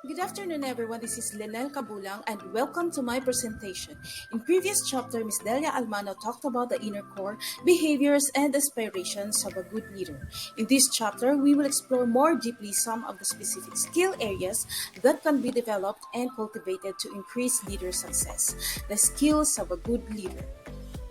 Good afternoon, everyone. This is Linel Kabulang, and welcome to my presentation. In previous chapter, Ms. Delia Almano talked about the inner core, behaviors, and aspirations of a good leader. In this chapter, we will explore more deeply some of the specific skill areas that can be developed and cultivated to increase leader success. The skills of a good leader.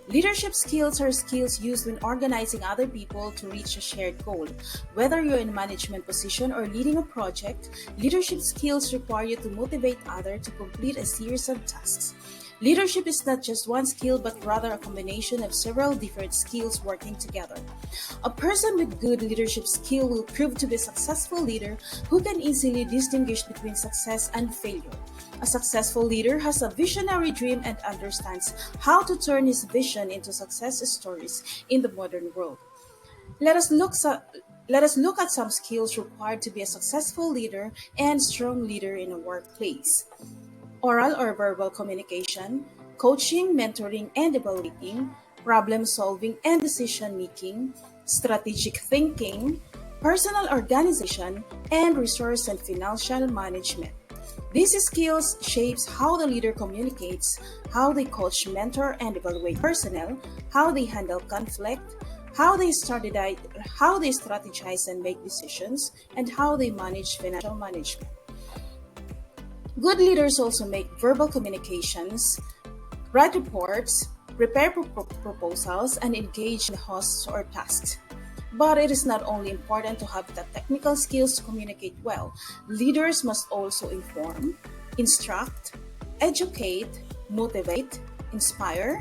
Leadership skills are skills used when organizing other people to reach a shared goal. Whether you're in a management position or leading a project, leadership skills require you to motivate others to complete a series of tasks. Leadership is not just one skill but rather a combination of several different skills working together. A person with good leadership skill will prove to be a successful leader who can easily distinguish between success and failure. A successful leader has a visionary dream and understands how to turn his vision into success stories in the modern world. Let us look so- let us look at some skills required to be a successful leader and strong leader in a workplace. Oral or verbal communication, coaching, mentoring, and evaluating, problem solving and decision making, strategic thinking, personal organization, and resource and financial management. These skills shapes how the leader communicates, how they coach, mentor, and evaluate personnel, how they handle conflict, how they strategize and make decisions, and how they manage financial management. Good leaders also make verbal communications, write reports, prepare proposals, and engage in hosts or tasks. But it is not only important to have the technical skills to communicate well. Leaders must also inform, instruct, educate, motivate, inspire,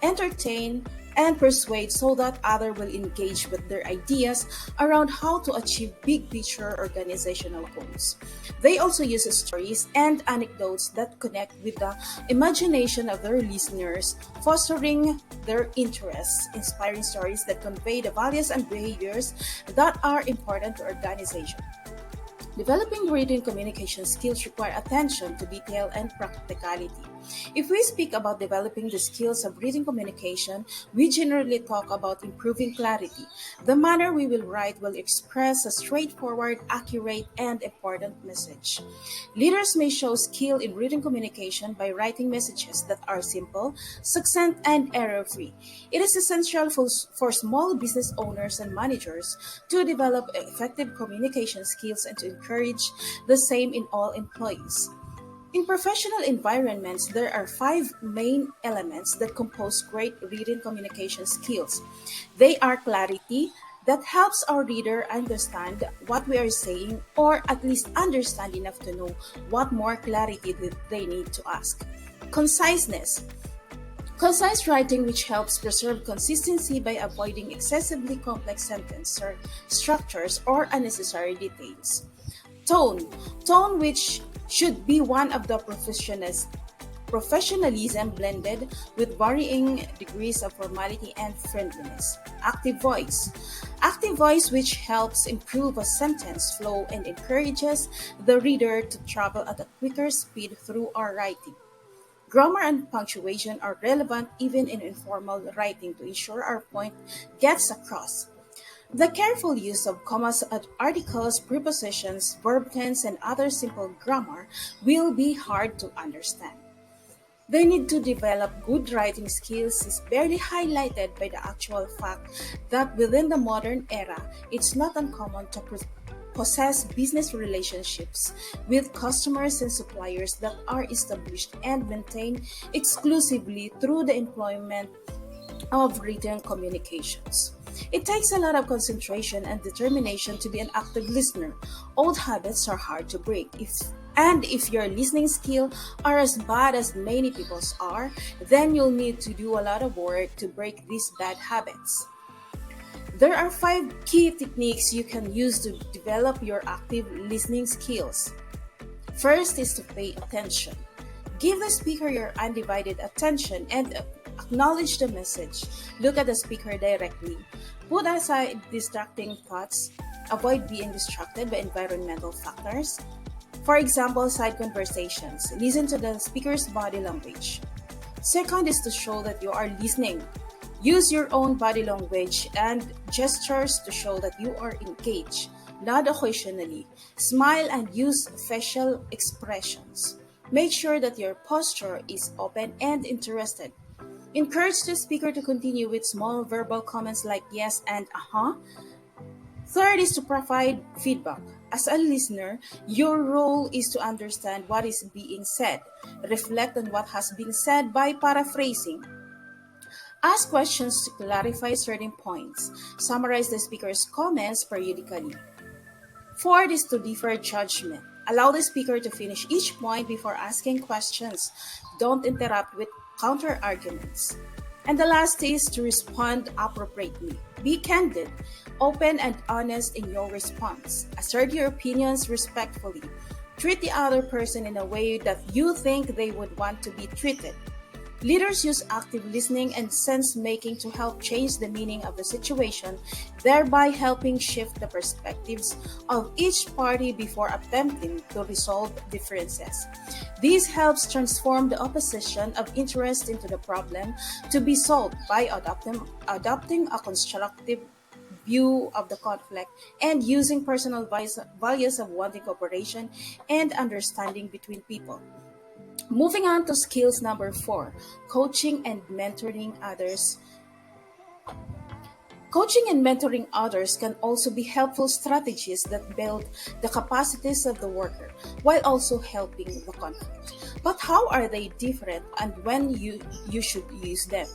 entertain, and persuade so that others will engage with their ideas around how to achieve big picture organizational goals. They also use stories and anecdotes that connect with the imagination of their listeners, fostering their interests, inspiring stories that convey the values and behaviors that are important to organization. Developing reading communication skills require attention to detail and practicality. If we speak about developing the skills of reading communication, we generally talk about improving clarity. The manner we will write will express a straightforward, accurate, and important message. Leaders may show skill in reading communication by writing messages that are simple, succinct, and error free. It is essential for small business owners and managers to develop effective communication skills and to encourage the same in all employees. In professional environments, there are five main elements that compose great reading communication skills. They are clarity, that helps our reader understand what we are saying or at least understand enough to know what more clarity that they need to ask. Conciseness, concise writing which helps preserve consistency by avoiding excessively complex sentence or structures or unnecessary details. Tone, tone which should be one of the professionalism blended with varying degrees of formality and friendliness. Active voice. Active voice which helps improve a sentence flow and encourages the reader to travel at a quicker speed through our writing. Grammar and punctuation are relevant even in informal writing to ensure our point gets across. The careful use of commas, articles, prepositions, verb tense, and other simple grammar will be hard to understand. The need to develop good writing skills is barely highlighted by the actual fact that within the modern era, it's not uncommon to possess business relationships with customers and suppliers that are established and maintained exclusively through the employment of written communications. It takes a lot of concentration and determination to be an active listener. Old habits are hard to break. If your listening skill are as bad as many people's are, then you'll need to do a lot of work to break these bad habits. There are five key techniques you can use to develop your active listening skills. First is to pay attention. Give the speaker your undivided attention and acknowledge the message. Look at the speaker directly. Put aside distracting thoughts. Avoid being distracted by environmental factors. For example, side conversations. Listen to the speaker's body language. Second is to show that you are listening. Use your own body language and gestures to show that you are engaged. nod occasionally, smile, and use facial expressions. Make sure that your posture is open and interested. Encourage the speaker to continue with small verbal comments like yes and uh-huh. Third is to provide feedback. As a listener, your role is to understand what is being said, reflect on what has been said by paraphrasing, ask questions to clarify certain points, summarize the speaker's comments periodically. Fourth is to defer judgment. Allow the speaker to finish each point before asking questions. Don't interrupt with counter arguments. And the last is to respond appropriately. Be candid, open, and honest in your response. Assert your opinions respectfully. Treat the other person in a way that you think they would want to be treated. Leaders use active listening and sense making to help change the meaning of the situation, thereby helping shift the perspectives of each party before attempting to resolve differences. This helps transform the opposition of interest into the problem to be solved by adopting a constructive view of the conflict and using personal values of wanting cooperation and understanding between people. Moving on to skills number 4, coaching and mentoring others. Coaching and mentoring others can also be helpful strategies that build the capacities of the worker while also helping the conflict. But how are they different and when you should use them?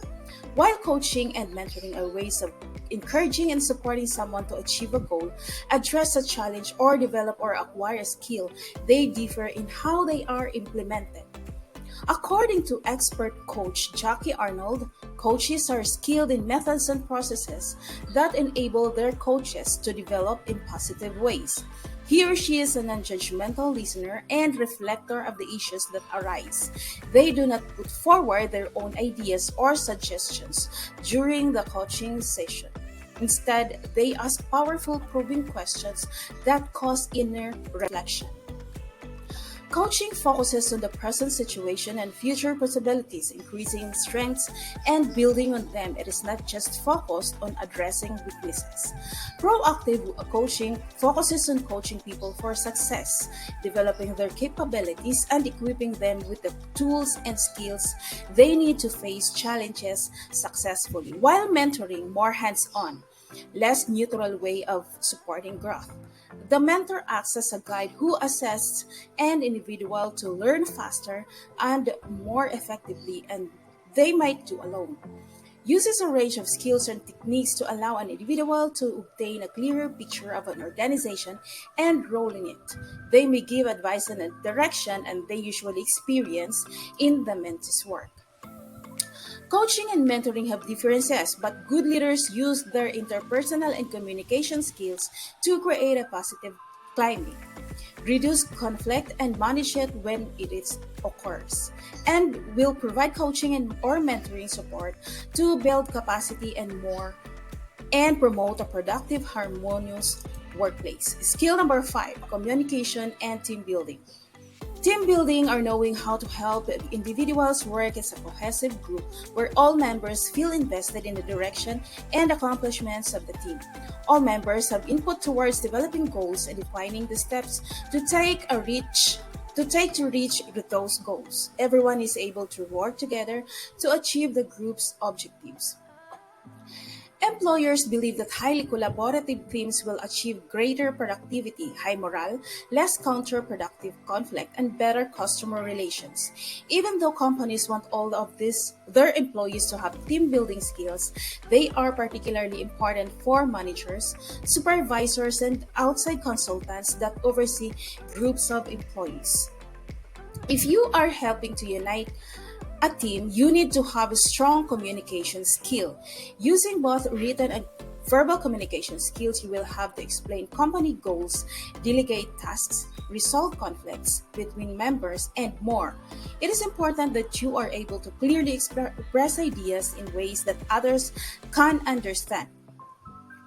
While coaching and mentoring are ways of encouraging and supporting someone to achieve a goal, address a challenge, or develop or acquire a skill, they differ in how they are implemented. According to expert coach Jackie Arnold, coaches are skilled in methods and processes that enable their coaches to develop in positive ways. He or she is a non-judgmental listener and reflector of the issues that arise. They do not put forward their own ideas or suggestions during the coaching session. Instead, they ask powerful probing questions that cause inner reflection. Coaching focuses on the present situation and future possibilities, increasing strengths and building on them. It is not just focused on addressing weaknesses. Proactive coaching focuses on coaching people for success, developing their capabilities and equipping them with the tools and skills they need to face challenges successfully, while mentoring, more hands-on, less neutral way of supporting growth. The mentor acts as a guide who assists an individual to learn faster and more effectively and they might do alone. Uses a range of skills and techniques to allow an individual to obtain a clearer picture of an organization and role in it. They may give advice and a direction and they usually experience in the mentee's work. Coaching and mentoring have differences, but good leaders use their interpersonal and communication skills to create a positive climate, reduce conflict, and manage it when occurs, and will provide coaching and or mentoring support to build capacity and promote a productive, harmonious workplace. Skill number 5, communication and team building. Team building are knowing how to help individuals work as a cohesive group where all members feel invested in the direction and accomplishments of the team. All members have input towards developing goals and defining the steps to take to reach those goals. Everyone is able to work together to achieve the group's objectives. Employers believe that highly collaborative teams will achieve greater productivity, high morale, less counterproductive conflict, and better customer relations. Even though companies want all of their employees to have team building skills, they are particularly important for managers, supervisors, and outside consultants that oversee groups of employees. If you are helping to unite a team, you need to have a strong communication skill. Using both written and verbal communication skills, you will have to explain company goals, delegate tasks, resolve conflicts between members, and more. It is important that you are able to clearly express ideas in ways that others can understand.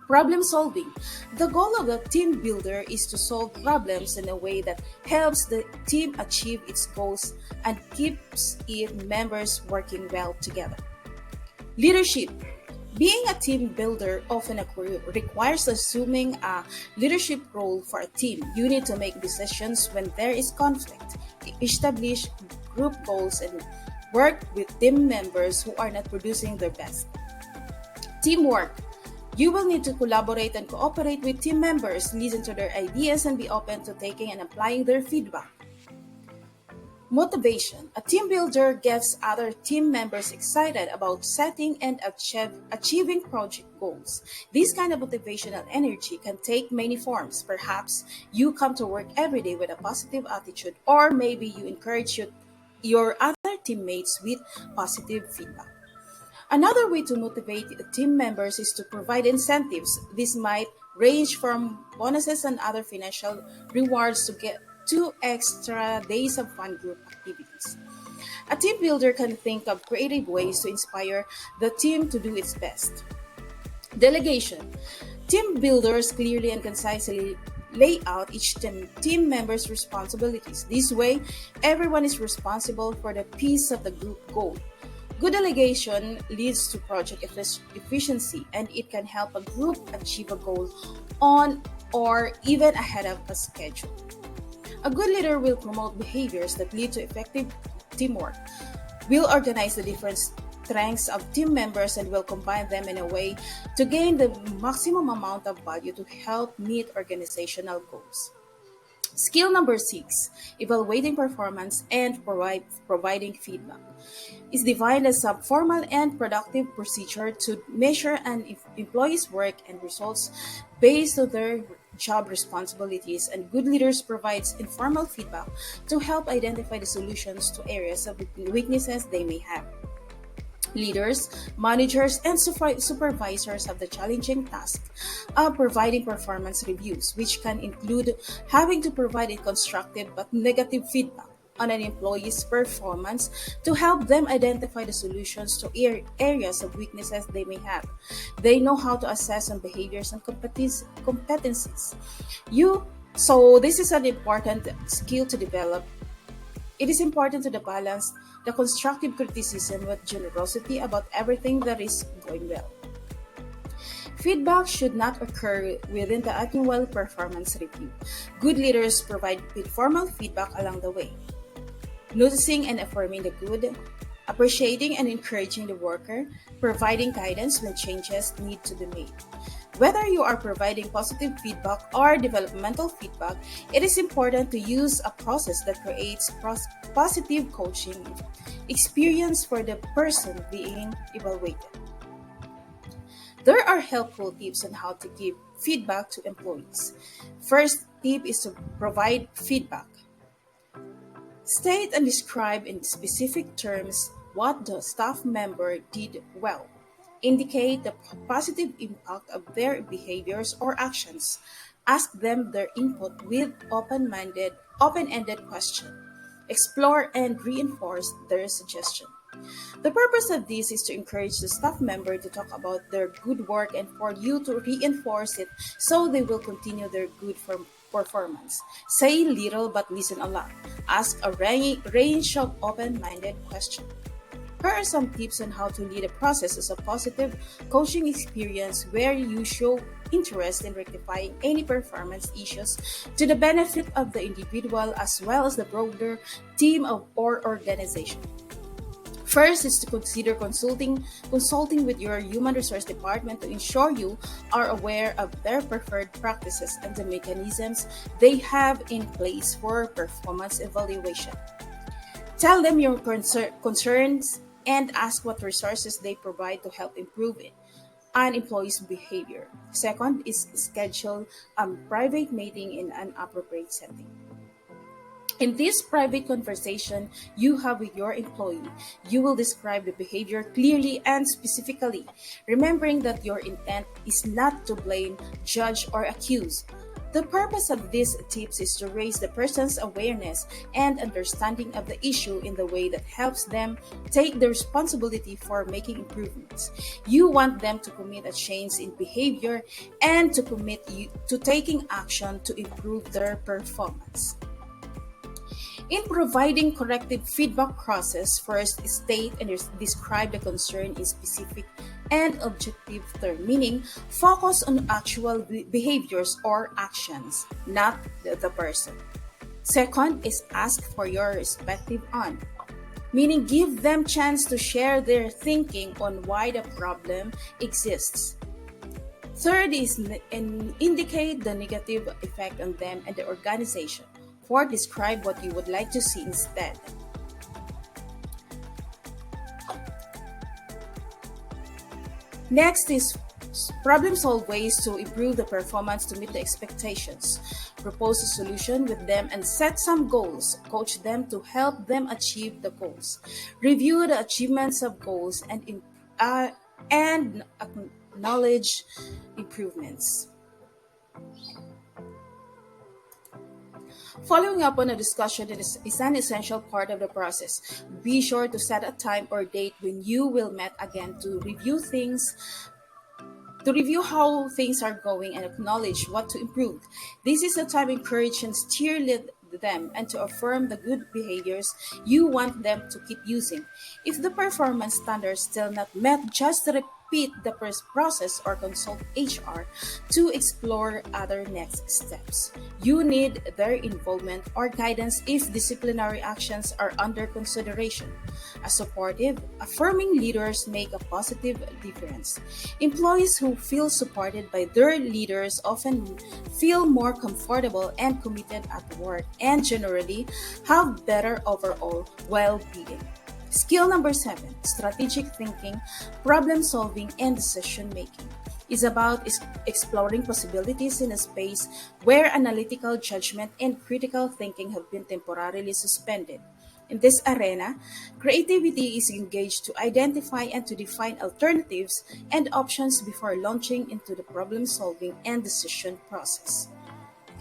Problem solving. The goal of the team builder is to solve problems in a way that helps the team achieve its goals and keeps its members working well together. Leadership. Being a team builder often requires assuming a leadership role for a team. You need to make decisions when there is conflict, establish group goals, and work with team members who are not producing their best. Teamwork. You will need to collaborate and cooperate with team members, listen to their ideas, and be open to taking and applying their feedback. Motivation. A team builder gets other team members excited about setting and achieving project goals. This kind of motivational energy can take many forms. Perhaps you come to work every day with a positive attitude, or maybe you encourage your other teammates with positive feedback. Another way to motivate team members is to provide incentives. This might range from bonuses and other financial rewards to get 2 extra days of fun group activities. A team builder can think of creative ways to inspire the team to do its best. Delegation. Team builders clearly and concisely lay out each team member's responsibilities. This way, everyone is responsible for the piece of the group goal. Good delegation leads to project efficiency, and it can help a group achieve a goal on or even ahead of a schedule. A good leader will promote behaviors that lead to effective teamwork, will organize the different strengths of team members, and will combine them in a way to gain the maximum amount of value to help meet organizational goals. Skill number 6, evaluating performance and providing feedback, is defined as a formal and productive procedure to measure an employee's work and results based on their job responsibilities, and good leaders provides informal feedback to help identify the solutions to areas of weaknesses they may have. Leaders, managers, and supervisors have the challenging task of providing performance reviews, which can include having to provide a constructive but negative feedback on an employee's performance to help them identify the solutions to areas of weaknesses they may have. They know how to assess on behaviors and competencies. So this is an important skill to develop. It is important to balance the constructive criticism with generosity about everything that is going well. Feedback should not occur within the annual performance review. Good leaders provide informal feedback along the way, noticing and affirming the good, appreciating and encouraging the worker, providing guidance when changes need to be made. Whether you are providing positive feedback or developmental feedback, it is important to use a process that creates positive coaching experience for the person being evaluated. There are helpful tips on how to give feedback to employees. First tip is to provide feedback. State and describe in specific terms what the staff member did well. Indicate the positive impact of their behaviors or actions. Ask them their input with open-ended question. Explore and reinforce their suggestion. The purpose of this is to encourage the staff member to talk about their good work and for you to reinforce it so they will continue their good performance. Say little but listen a lot. Ask a range of open-minded questions. Here are some tips on how to lead a process as a positive coaching experience where you show interest in rectifying any performance issues to the benefit of the individual as well as the broader team or organization. First is to consider consulting with your human resource department to ensure you are aware of their preferred practices and the mechanisms they have in place for performance evaluation. Tell them your concerns and ask what resources they provide to help improve an employee's behavior. Second is schedule a private meeting in an appropriate setting. In this private conversation you have with your employee, you will describe the behavior clearly and specifically, remembering that your intent is not to blame, judge, or accuse. The purpose of these tips is to raise the person's awareness and understanding of the issue in the way that helps them take the responsibility for making improvements. You want them to commit a change in behavior and to commit to taking action to improve their performance. In providing corrective feedback process, first state and describe the concern in specific and objective term, meaning focus on actual behaviors or actions, not the person. Second is ask for your perspective on, meaning give them chance to share their thinking on why the problem exists. Third is indicate the negative effect on them and the organization. Fourth, describe what you would like to see instead. Next is problem solve ways to improve the performance to meet the expectations. Propose a solution with them and set some goals. Coach them to help them achieve the goals. Review the achievements of goals and acknowledge improvements. Following up on a discussion is an essential part of the process. Be sure to set a time or date when you will meet again to review how things are going and acknowledge what to improve. This is a time to encourage and steer them and to affirm the good behaviors you want them to keep using. If the performance standards still not met, just repeat the process or consult HR to explore other next steps. You need their involvement or guidance if disciplinary actions are under consideration. A supportive, affirming leaders make a positive difference. Employees who feel supported by their leaders often feel more comfortable and committed at work and generally have better overall well-being. Skill number 7, strategic thinking, problem solving, and decision making, is about exploring possibilities in a space where analytical judgment and critical thinking have been temporarily suspended. In this arena, creativity is engaged to identify and to define alternatives and options before launching into the problem solving and decision process.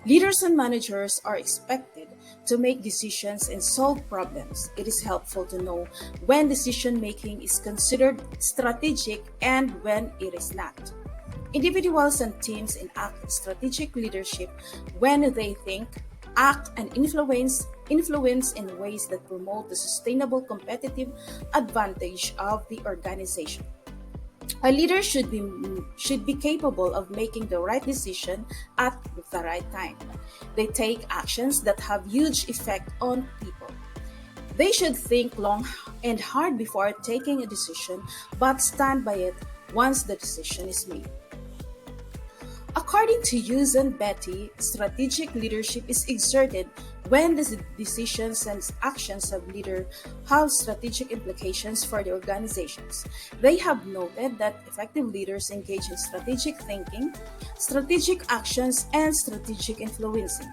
Leaders and managers are expected to make decisions and solve problems. It is helpful to know when decision making is considered strategic and when it is not. Individuals and teams enact strategic leadership when they think, act, and influence in ways that promote the sustainable competitive advantage of the organization. A leader should be capable of making the right decision at the right time. They take actions that have huge effect on people. They should think long and hard before taking a decision, but stand by it once the decision is made. According to Hughes and Betty, strategic leadership is exerted when the decisions and actions of leader have strategic implications for the organizations. They have noted that effective leaders engage in strategic thinking, strategic actions, and strategic influencing.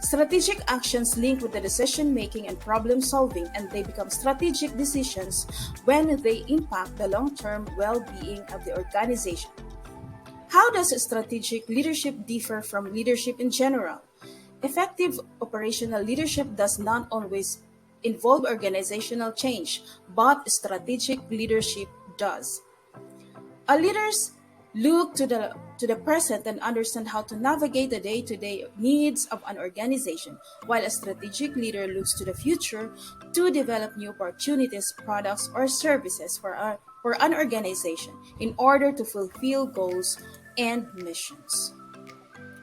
Strategic actions link with the decision making and problem solving, and they become strategic decisions when they impact the long term well being of the organization. How does strategic leadership differ from leadership in general? Effective operational leadership does not always involve organizational change, but strategic leadership does. A leaders look to the present and understand how to navigate the day-to-day needs of an organization, while a strategic leader looks to the future to develop new opportunities, products, or services for an organization in order to fulfill goals and missions.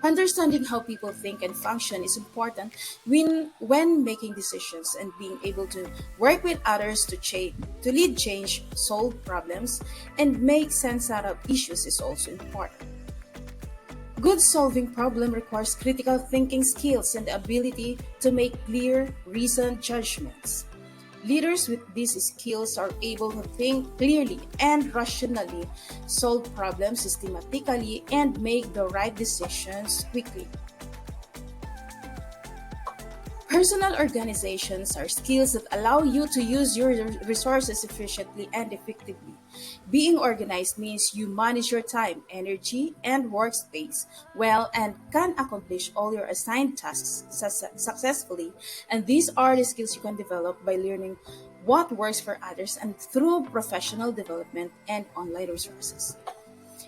Understanding how people think and function is important when making decisions, and being able to work with others to lead change, solve problems, and make sense out of issues is also important. Good solving problem requires critical thinking skills and the ability to make clear, reasoned judgments. Leaders with these skills are able to think clearly and rationally, solve problems systematically, and make the right decisions quickly. Personal organizations are skills that allow you to use your resources efficiently and effectively. Being organized means you manage your time, energy, and workspace well and can accomplish all your assigned tasks successfully. And these are the skills you can develop by learning what works for others and through professional development and online resources.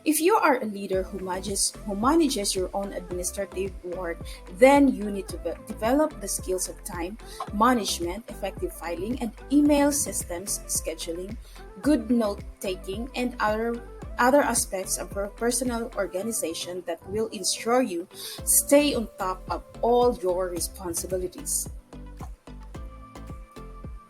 If you are a leader who manages your own administrative work, then you need to develop the skills of time management, effective filing and email systems, scheduling, good note taking, and other other aspects of your personal organization that will ensure you stay on top of all your responsibilities.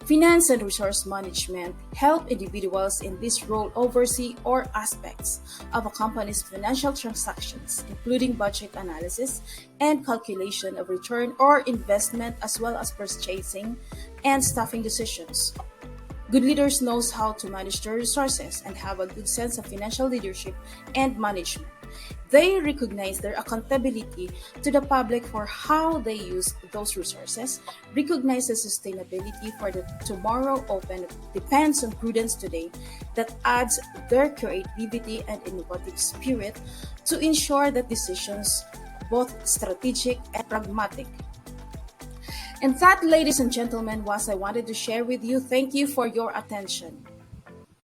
Finance and resource management help individuals in this role oversee all aspects of a company's financial transactions, including budget analysis and calculation of return or investment, as well as purchasing and staffing decisions. Good leaders knows how to manage their resources and have a good sense of financial leadership and management. They recognize their accountability to the public for how they use those resources, recognize the sustainability for the tomorrow open depends on prudence today that adds their creativity and innovative spirit to ensure that decisions both strategic and pragmatic. And that, ladies and gentlemen, was I wanted to share with you. Thank you for your attention.